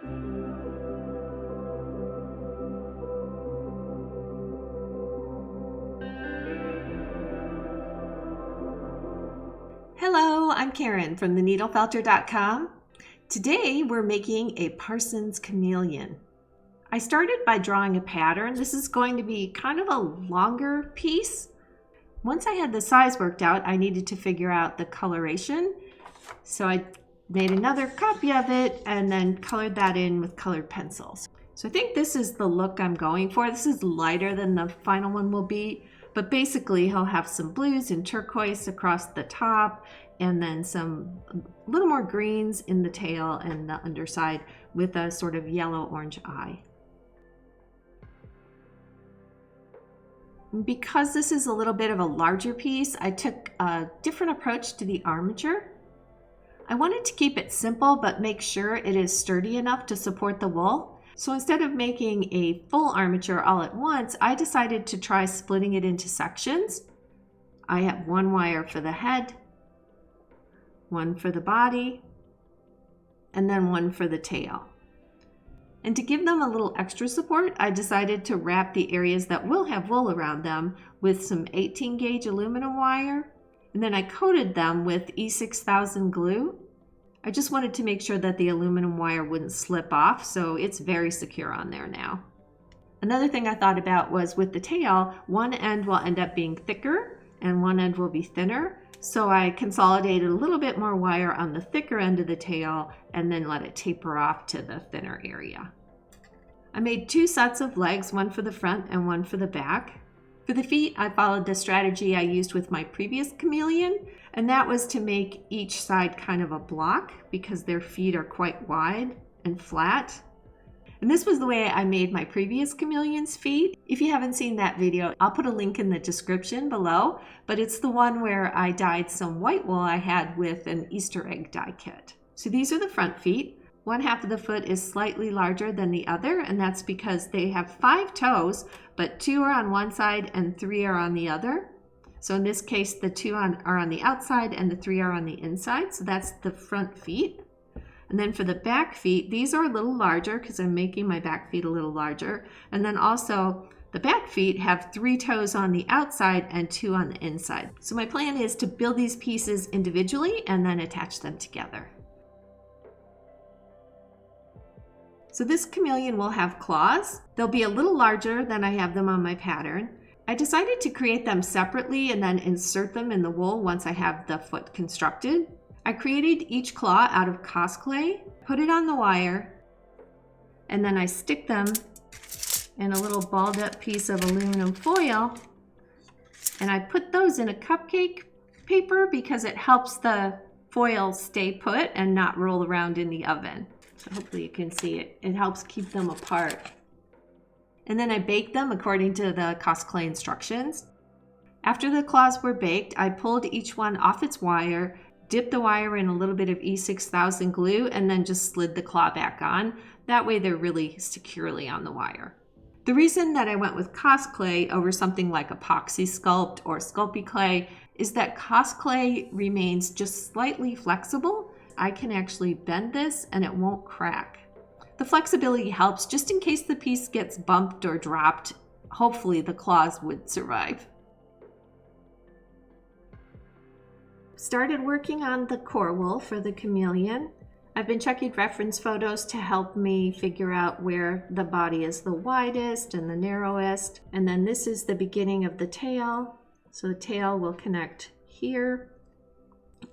Hello, I'm Karen from theneedlefelter.com. Today we're making a Parson's chameleon. I started by drawing a pattern. This is going to be kind of a longer piece. Once I had the size worked out, I needed to figure out the coloration. So I made another copy of it and then colored that in with colored pencils. So I think this is the look I'm going for. This is lighter than the final one will be, but basically he'll have some blues and turquoise across the top and then some little more greens in the tail and the underside with a sort of yellow-orange eye. Because this is a little bit of a larger piece, I took a different approach to the armature. I wanted to keep it simple but make sure it is sturdy enough to support the wool. So instead of making a full armature all at once, I decided to try splitting it into sections. I have one wire for the head, one for the body, and then one for the tail. And to give them a little extra support, I decided to wrap the areas that will have wool around them with some 18 gauge aluminum wire. And then I coated them with E6000 glue. I just wanted to make sure that the aluminum wire wouldn't slip off, so it's very secure on there now. Another thing I thought about was with the tail, one end will end up being thicker and one end will be thinner. So I consolidated a little bit more wire on the thicker end of the tail and then let it taper off to the thinner area. I made two sets of legs, one for the front and one for the back. For the feet, I followed the strategy I used with my previous chameleon, and that was to make each side kind of a block because their feet are quite wide and flat. And this was the way I made my previous chameleon's feet. If you haven't seen that video, I'll put a link in the description below, but it's the one where I dyed some white wool I had with an Easter egg dye kit. So these are the front feet. One half of the foot is slightly larger than the other, and that's because they have 5 toes, but 2 are on one side and 3 are on the other. So in this case, the 2 are on the outside and the 3 are on the inside. So that's the front feet. And then for the back feet, these are a little larger because I'm making my back feet a little larger. And then also the back feet have 3 toes on the outside and 2 on the inside. So my plan is to build these pieces individually and then attach them together. So this chameleon will have claws. They'll be a little larger than I have them on my pattern. I decided to create them separately and then insert them in the wool once I have the foot constructed. I created each claw out of Cosclay, put it on the wire, and then I stick them in a little balled up piece of aluminum foil, and I put those in a cupcake paper because it helps the foil stay put and not roll around in the oven. So hopefully you can see it. It helps keep them apart. And then I baked them according to the Cosclay instructions. After the claws were baked, I pulled each one off its wire, dipped the wire in a little bit of E6000 glue, and then just slid the claw back on. That way they're really securely on the wire. The reason that I went with Cosclay over something like epoxy sculpt or sculpty clay is that Cosclay remains just slightly flexible. I can actually bend this and it won't crack. The flexibility helps just in case the piece gets bumped or dropped. Hopefully the claws would survive. Started working on the core wool for the chameleon. I've been checking reference photos to help me figure out where the body is the widest and the narrowest. And then this is the beginning of the tail. So the tail will connect here.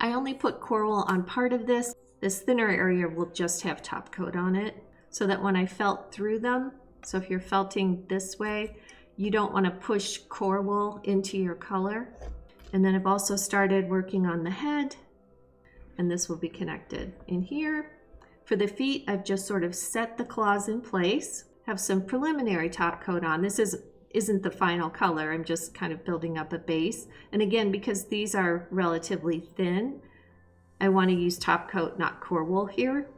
I only put core wool on part of this. This thinner area will just have top coat on it so that when I felt through them, so if you're felting this way, you don't want to push core wool into your color. And then I've also started working on the head, and this will be connected in here. For the feet, I've just sort of set the claws in place, have some preliminary top coat on. This isn't the final color. I'm just kind of building up a base. And again, because these are relatively thin, I want to use top coat, not core wool here.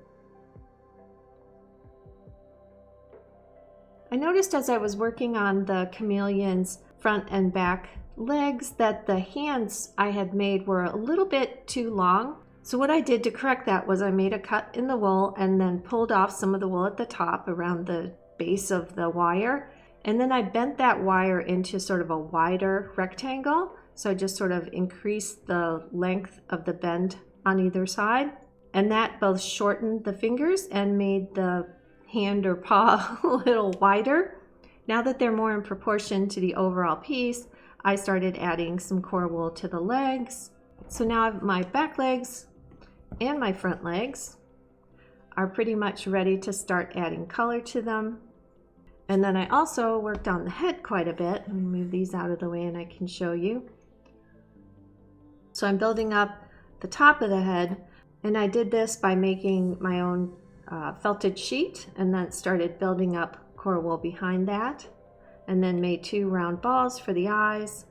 I noticed as I was working on the chameleon's front and back legs that the hands I had made were a little bit too long. So what I did to correct that was I made a cut in the wool and then pulled off some of the wool at the top around the base of the wire. And then I bent that wire into sort of a wider rectangle. So I just sort of increased the length of the bend on either side. And that both shortened the fingers and made the hand or paw a little wider. Now that they're more in proportion to the overall piece, I started adding some core wool to the legs. So now I have my back legs and my front legs are pretty much ready to start adding color to them. And then I also worked on the head quite a bit. Let me move these out of the way and I can show you. So I'm building up the top of the head, and I did this by making my own felted sheet and then started building up core wool behind that, and then made 2 round balls for the eyes.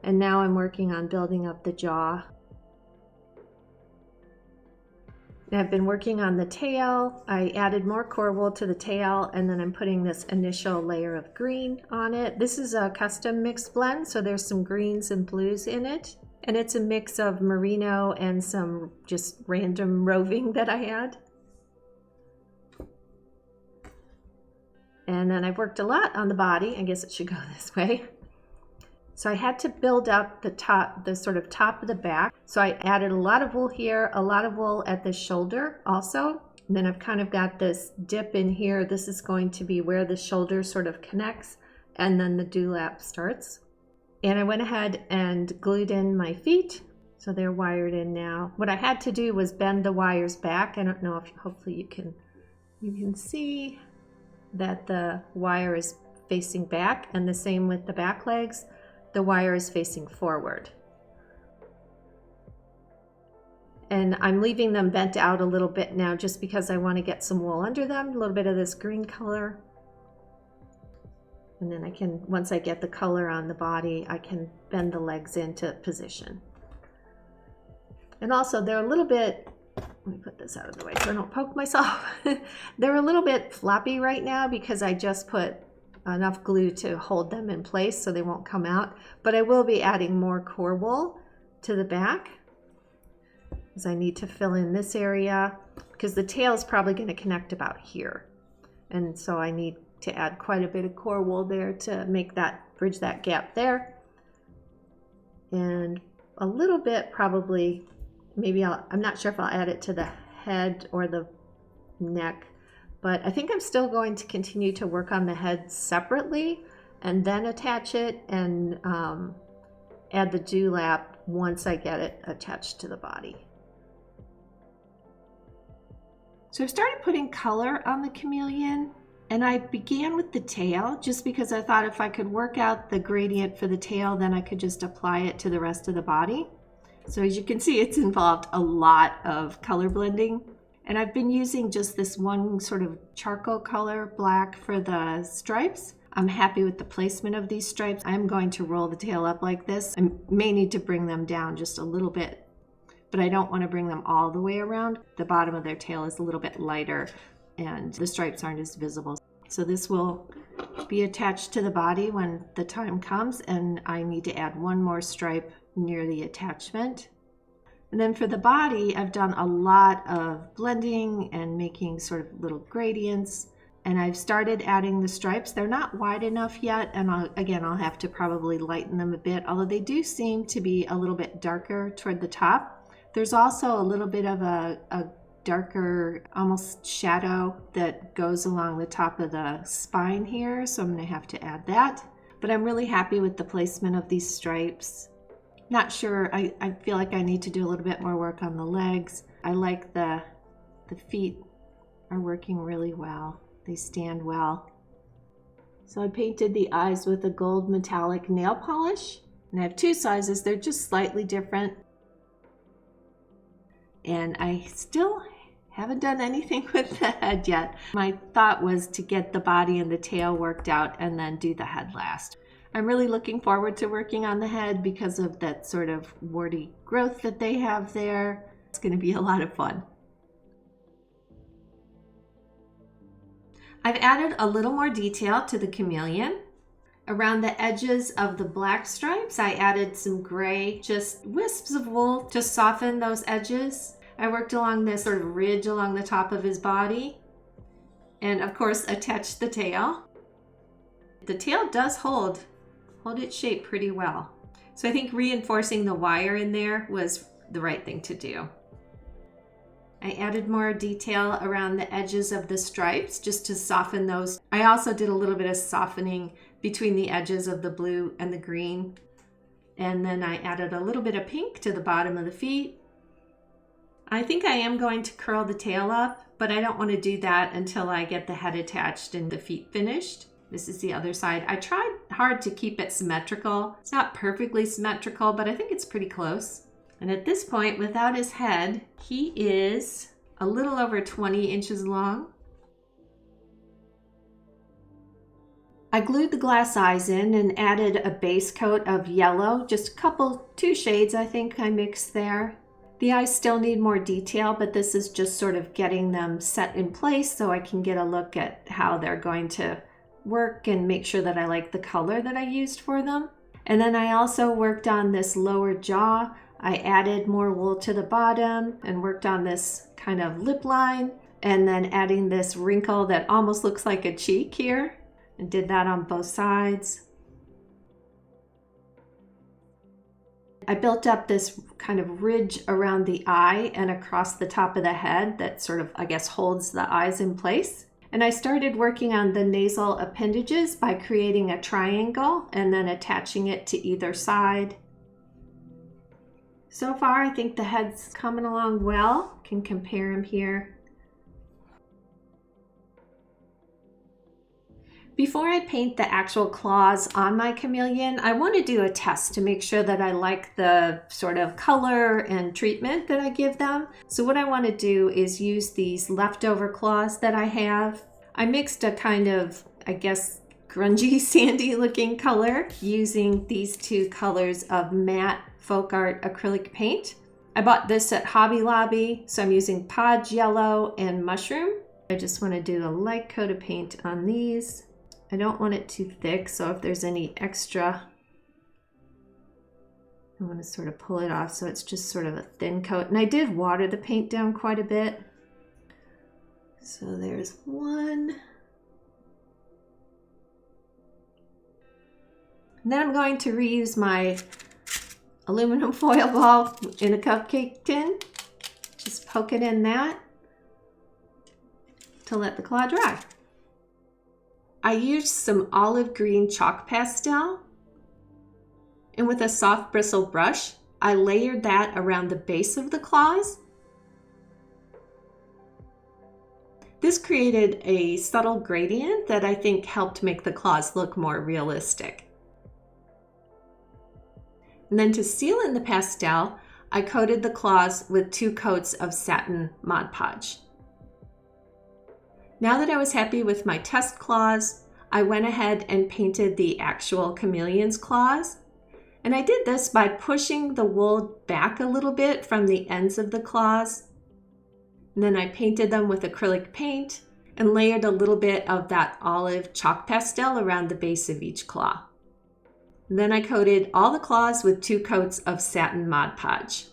And now I'm working on building up the jaw. I've been working on the tail. I added more core wool to the tail, and then I'm putting this initial layer of green on it. This is a custom mixed blend, so there's some greens and blues in it. And it's a mix of merino and some just random roving that I had. And then I've worked a lot on the body. I guess it should go this way. So I had to build up the top, the sort of top of the back. So I added a lot of wool here, a lot of wool at the shoulder also. And then I've kind of got this dip in here. This is going to be where the shoulder sort of connects, and then the dewlap starts. And I went ahead and glued in my feet. So they're wired in now. What I had to do was bend the wires back. I don't know if hopefully you can see that the wire is facing back, and the same with the back legs. The wire is facing forward. And I'm leaving them bent out a little bit now just because I want to get some wool under them, a little bit of this green color. And then I can, once I get the color on the body, I can bend the legs into position. And also they're a little bit, let me put this out of the way so I don't poke myself. They're a little bit floppy right now because I just put enough glue to hold them in place so they won't come out. But I will be adding more core wool to the back because I need to fill in this area because the tail is probably going to connect about here. And so I need to add quite a bit of core wool there to make that, bridge that gap there. And a little bit probably, maybe I'm not sure if I'll add it to the head or the neck. But I think I'm still going to continue to work on the head separately and then attach it and add the dewlap once I get it attached to the body. So I've started putting color on the chameleon, and I began with the tail just because I thought if I could work out the gradient for the tail, then I could just apply it to the rest of the body. So as you can see, it's involved a lot of color blending. And I've been using just this one sort of charcoal color, black, for the stripes. I'm happy with the placement of these stripes. I'm going to roll the tail up like this. I may need to bring them down just a little bit, but I don't want to bring them all the way around. The bottom of their tail is a little bit lighter and the stripes aren't as visible. So this will be attached to the body when the time comes, and I need to add one more stripe near the attachment. And then for the body, I've done a lot of blending and making sort of little gradients. And I've started adding the stripes. They're not wide enough yet. And I'll have to probably lighten them a bit, although they do seem to be a little bit darker toward the top. There's also a little bit of a darker, almost shadow that goes along the top of the spine here. So I'm going to have to add that. But I'm really happy with the placement of these stripes. Not sure, I feel like I need to do a little bit more work on the legs. I like the feet are working really well. They stand well. So I painted the eyes with a gold metallic nail polish. And I have 2 sizes, they're just slightly different. And I still haven't done anything with the head yet. My thought was to get the body and the tail worked out and then do the head last. I'm really looking forward to working on the head because of that sort of warty growth that they have there. It's going to be a lot of fun. I've added a little more detail to the chameleon. Around the edges of the black stripes, I added some gray, just wisps of wool to soften those edges. I worked along this sort of ridge along the top of his body, and of course attached the tail. The tail does hold its shape pretty well. So I think reinforcing the wire in there was the right thing to do. I added more detail around the edges of the stripes just to soften those. I also did a little bit of softening between the edges of the blue and the green. And then I added a little bit of pink to the bottom of the feet. I think I am going to curl the tail up, but I don't want to do that until I get the head attached and the feet finished. This is the other side. I tried hard to keep it symmetrical. It's not perfectly symmetrical, but I think it's pretty close. And at this point, without his head, he is a little over 20 inches long. I glued the glass eyes in and added a base coat of yellow, just two shades I think I mixed there. The eyes still need more detail, but this is just sort of getting them set in place so I can get a look at how they're going to work and make sure that I like the color that I used for them. And then I also worked on this lower jaw. I added more wool to the bottom and worked on this kind of lip line, and then adding this wrinkle that almost looks like a cheek here, and did that on both sides. I built up this kind of ridge around the eye and across the top of the head that sort of, I guess, holds the eyes in place. And I started working on the nasal appendages by creating a triangle and then attaching it to either side. So far, I think the head's coming along well. Can compare him here. Before I paint the actual claws on my chameleon, I want to do a test to make sure that I like the sort of color and treatment that I give them. So what I want to do is use these leftover claws that I have. I mixed a kind of, I guess, grungy, sandy looking color using these two colors of matte folk art acrylic paint. I bought this at Hobby Lobby, so I'm using Podge Yellow and Mushroom. I just want to do a light coat of paint on these. I don't want it too thick, so if there's any extra, I want to sort of pull it off so it's just sort of a thin coat. And I did water the paint down quite a bit. So there's one. And then I'm going to reuse my aluminum foil ball in a cupcake tin. Just poke it in that to let the claw dry. I used some olive green chalk pastel, and with a soft bristle brush, I layered that around the base of the claws. This created a subtle gradient that I think helped make the claws look more realistic. And then to seal in the pastel, I coated the claws with 2 coats of satin Mod Podge. Now that I was happy with my test claws, I went ahead and painted the actual chameleon's claws. And I did this by pushing the wool back a little bit from the ends of the claws. And then I painted them with acrylic paint and layered a little bit of that olive chalk pastel around the base of each claw. And then I coated all the claws with 2 coats of satin Mod Podge.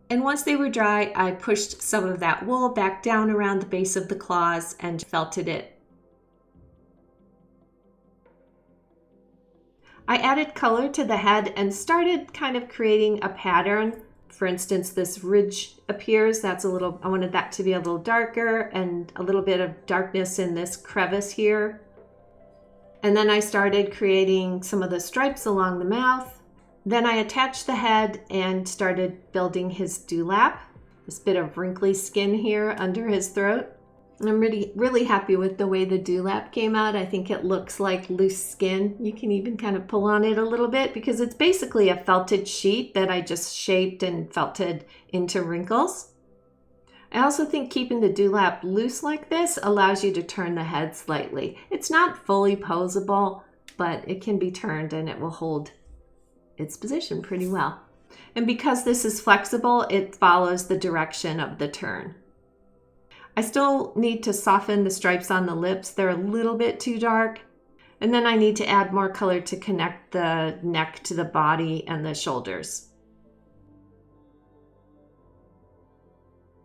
And once they were dry, I pushed some of that wool back down around the base of the claws and felted it. I added color to the head and started kind of creating a pattern. For instance, this ridge appears, I wanted that to be a little darker, and a little bit of darkness in this crevice here. And then I started creating some of the stripes along the mouth. Then I attached the head and started building his dewlap, this bit of wrinkly skin here under his throat. And I'm really happy with the way the dewlap came out. I think it looks like loose skin. You can even kind of pull on it a little bit because it's basically a felted sheet that I just shaped and felted into wrinkles. I also think keeping the dewlap loose like this allows you to turn the head slightly. It's not fully posable, but it can be turned and it will hold its position pretty well. And because this is flexible, it follows the direction of the turn. I still need to soften the stripes on the lips. They're a little bit too dark. And then I need to add more color to connect the neck to the body and the shoulders.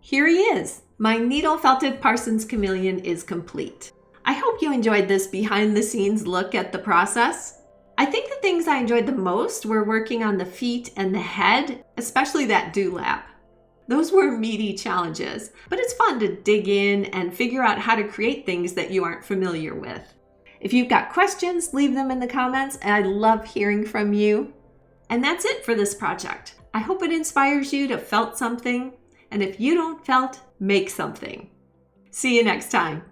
Here he is. My needle felted Parsons Chameleon is complete. I hope you enjoyed this behind the scenes look at the process. I think the things I enjoyed the most were working on the feet and the head, especially that dewlap. Those were meaty challenges, but it's fun to dig in and figure out how to create things that you aren't familiar with. If you've got questions, leave them in the comments, and I love hearing from you. And that's it for this project. I hope it inspires you to felt something, and if you don't felt, make something. See you next time.